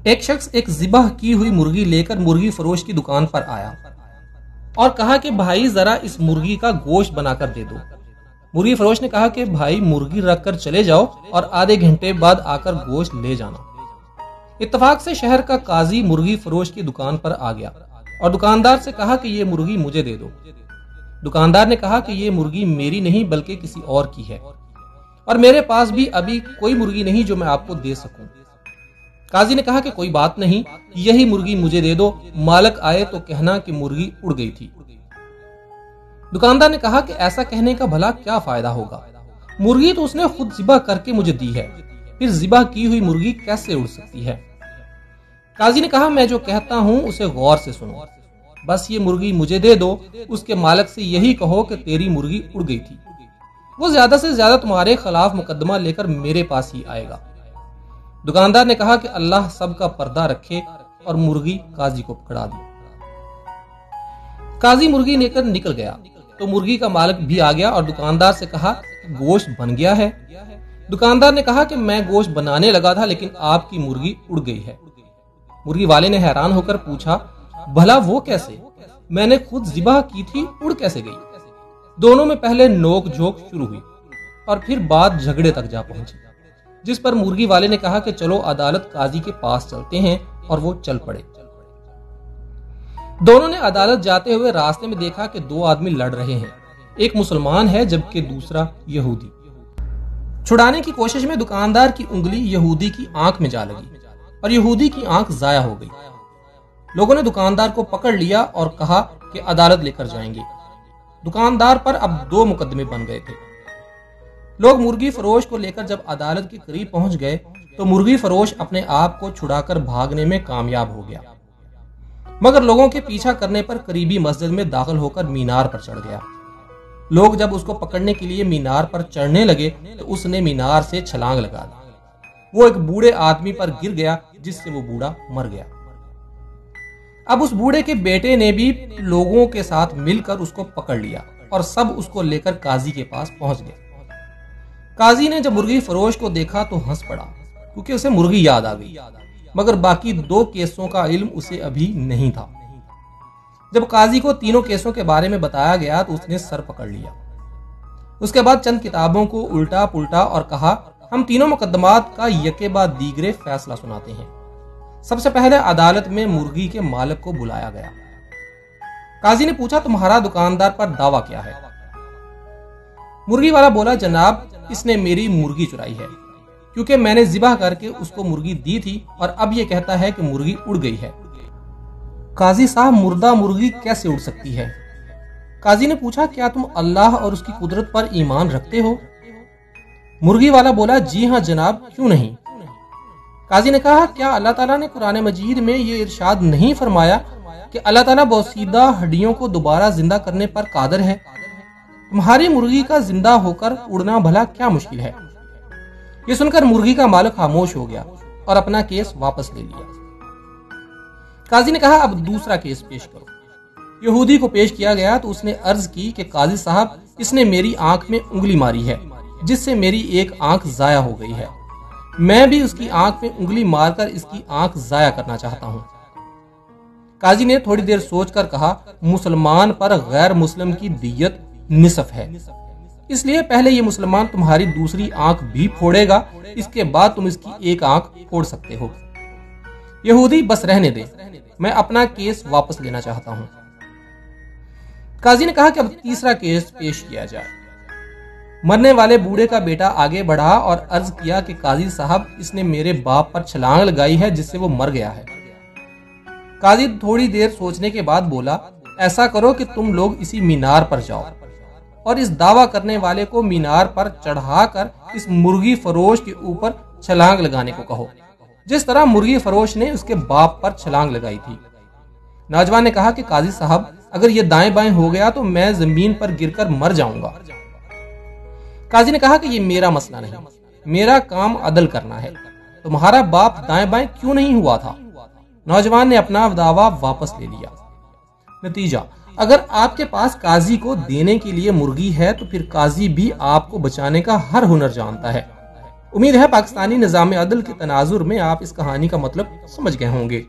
ایک شخص ایک ذبح کی ہوئی مرغی لے کر مرغی فروش کی دکان پر آیا اور کہا کہ بھائی ذرا اس مرغی کا گوشت بنا کر دے دو۔ مرغی فروش نے کہا کہ بھائی مرغی رکھ کر چلے جاؤ اور آدھے گھنٹے بعد آ کر گوشت لے جانا۔ اتفاق سے شہر کا قاضی مرغی فروش کی دکان پر آ گیا اور دکاندار سے کہا کہ یہ مرغی مجھے دے دو۔ دکاندار نے کہا کہ یہ مرغی میری نہیں بلکہ کسی اور کی ہے اور میرے پاس بھی ابھی کوئی مرغی نہیں جو میں آپ کو دے سکوں۔ قاضی نے کہا کہ کوئی بات نہیں، یہی مرغی مجھے دے دو، مالک آئے تو کہنا کہ مرغی اڑ گئی تھی۔ دکاندار نے کہا کہ ایسا کہنے کا بھلا کیا فائدہ ہوگا، مرغی تو اس نے خود ذبح کر کے مجھے دی ہے، پھر ذبح کی ہوئی مرغی کیسے اڑ سکتی ہے؟ قاضی نے کہا میں جو کہتا ہوں اسے غور سے سنو، بس یہ مرغی مجھے دے دو، اس کے مالک سے یہی کہو کہ تیری مرغی اڑ گئی تھی، وہ زیادہ سے زیادہ تمہارے خلاف مقدمہ لے کر میرے پاس ہی آئے گا۔ دکاندار نے کہا کہ اللہ سب کا پردہ رکھے اور مرغی قاضی کو پکڑا دی۔ قاضی مرغی لے کر نکل گیا تو مرغی کا مالک بھی آ گیا اور دکاندار سے کہا کہ گوشت بن گیا ہے۔ دکاندار نے کہا کہ میں گوشت بنانے لگا تھا لیکن آپ کی مرغی اڑ گئی ہے۔ مرغی والے نے حیران ہو کر پوچھا بھلا وہ کیسے؟ میں نے خود ذبح کی تھی، اڑ کیسے گئی؟ دونوں میں پہلے نوک جھوک شروع ہوئی اور پھر بات جھگڑے تک جا پہنچی، جس پر مرغی والے نے کہا کہ چلو عدالت قاضی کے پاس چلتے ہیں، اور وہ چل پڑے۔ دونوں نے عدالت جاتے ہوئے راستے میں دیکھا کہ دو آدمی لڑ رہے ہیں، ایک مسلمان ہے جبکہ دوسرا یہودی۔ چھڑانے کی کوشش میں دکاندار کی انگلی یہودی کی آنکھ میں جا لگی اور یہودی کی آنکھ ضائع ہو گئی۔ لوگوں نے دکاندار کو پکڑ لیا اور کہا کہ عدالت لے کر جائیں گے۔ دکاندار پر اب دو مقدمے بن گئے تھے۔ لوگ مرغی فروش کو لے کر جب عدالت کے قریب پہنچ گئے تو مرغی فروش اپنے آپ کو چھڑا کر بھاگنے میں کامیاب ہو گیا، مگر لوگوں کے پیچھا کرنے پر قریبی مسجد میں داخل ہو کر مینار پر چڑھ گیا۔ لوگ جب اس کو پکڑنے کے لیے مینار پر چڑھنے لگے تو اس نے مینار سے چھلانگ لگا دی۔ وہ ایک بوڑھے آدمی پر گر گیا جس سے وہ بوڑھا مر گیا۔ اب اس بوڑھے کے بیٹے نے بھی لوگوں کے ساتھ مل کر اس کو پکڑ لیا اور سب اس کو لے کر قاضی کے پاس پہنچ گئے۔ قاضی نے جب مرغی فروش کو دیکھا تو ہنس پڑا کیونکہ اسے مرغی یاد آ گئی، مگر باقی دو کیسوں کا علم اسے ابھی نہیں تھا۔ جب قاضی کو تینوں کیسوں کے بارے میں بتایا گیا تو اس نے سر پکڑ لیا۔ اس کے بعد چند کتابوں کو الٹا پلٹا اور کہا ہم تینوں مقدمات کا یکے بعد دیگرے فیصلہ سناتے ہیں۔ سب سے پہلے عدالت میں مرغی کے مالک کو بلایا گیا۔ قاضی نے پوچھا تمہارا دکاندار پر دعویٰ کیا ہے؟ مرغی والا بولا جناب اس نے میری مرغی چرائی ہے کیونکہ میں نے ذبح کر کے اس کو مرغی دی تھی اور اب یہ کہتا ہے کہ مرغی اڑ گئی ہے۔ قاضی صاحب مردہ مرغی کیسے اڑ سکتی ہے؟ قاضی نے پوچھا کیا تم اللہ اور اس کی قدرت پر ایمان رکھتے ہو؟ مرغی والا بولا جی ہاں جناب، کیوں نہیں؟ قاضی نے کہا کیا اللہ تعالیٰ نے قرآن مجید میں یہ ارشاد نہیں فرمایا کہ اللہ تعالیٰ بوسیدہ ہڈیوں کو دوبارہ زندہ کرنے پر قادر ہے؟ تمہاری مرغی کا زندہ ہو کر اڑنا بھلا کیا مشکل ہے؟ یہ سن کر مرغی کا مالک خاموش ہو گیا اور اپنا کیس واپس لے لیا۔ قاضی نے کہا اب دوسرا کیس پیش کرو۔ یہودی کو پیش کیا گیا تو اس نے عرض کی کہ قاضی صاحب اس نے میری آنکھ میں انگلی ماری ہے جس سے میری ایک آنکھ ضائع ہو گئی ہے، میں بھی اس کی آنکھ میں انگلی مار کر اس کی آنکھ ضائع کرنا چاہتا ہوں۔ قاضی نے تھوڑی دیر سوچ کر کہا مسلمان پر غیر مسلم کی دیت نصف ہے، اس لیے پہلے یہ مسلمان تمہاری دوسری آنکھ بھی پھوڑے گا، اس کے بعد تم اس کی ایک آنکھ پھوڑ سکتے ہو۔ یہودی بس رہنے دے، میں اپنا کیس واپس لینا چاہتا ہوں۔ قاضی نے کہا کہ اب تیسرا کیس پیش کیا جائے۔ مرنے والے بوڑھے کا بیٹا آگے بڑھا اور عرض کیا کہ قاضی صاحب اس نے میرے باپ پر چھلانگ لگائی ہے جس سے وہ مر گیا ہے۔ قاضی تھوڑی دیر سوچنے کے بعد بولا ایسا کرو کہ تم لوگ اسی مینار پر جاؤ اور اس دعویٰ کرنے والے کو مینار پر چڑھا کر اس مرغی فروش کے اوپر چھلانگ لگانے کو کہو جس طرح مرغی فروش نے اس کے باپ پر چھلانگ لگائی تھی۔ نوجوان نے کہا کہ قاضی صاحب اگر یہ دائیں بائیں ہو گیا تو میں زمین پر گر کر مر جاؤں گا۔ قاضی نے کہا کہ یہ میرا مسئلہ نہیں، میرا کام عدل کرنا ہے، تمہارا باپ دائیں بائیں کیوں نہیں ہوا تھا؟ نوجوان نے اپنا دعویٰ واپس لے لیا۔ نتیجہ اگر آپ کے پاس قاضی کو دینے کے لیے مرغی ہے تو پھر قاضی بھی آپ کو بچانے کا ہر ہنر جانتا ہے۔ امید ہے پاکستانی نظام عدل کے تناظر میں آپ اس کہانی کا مطلب سمجھ گئے ہوں گے۔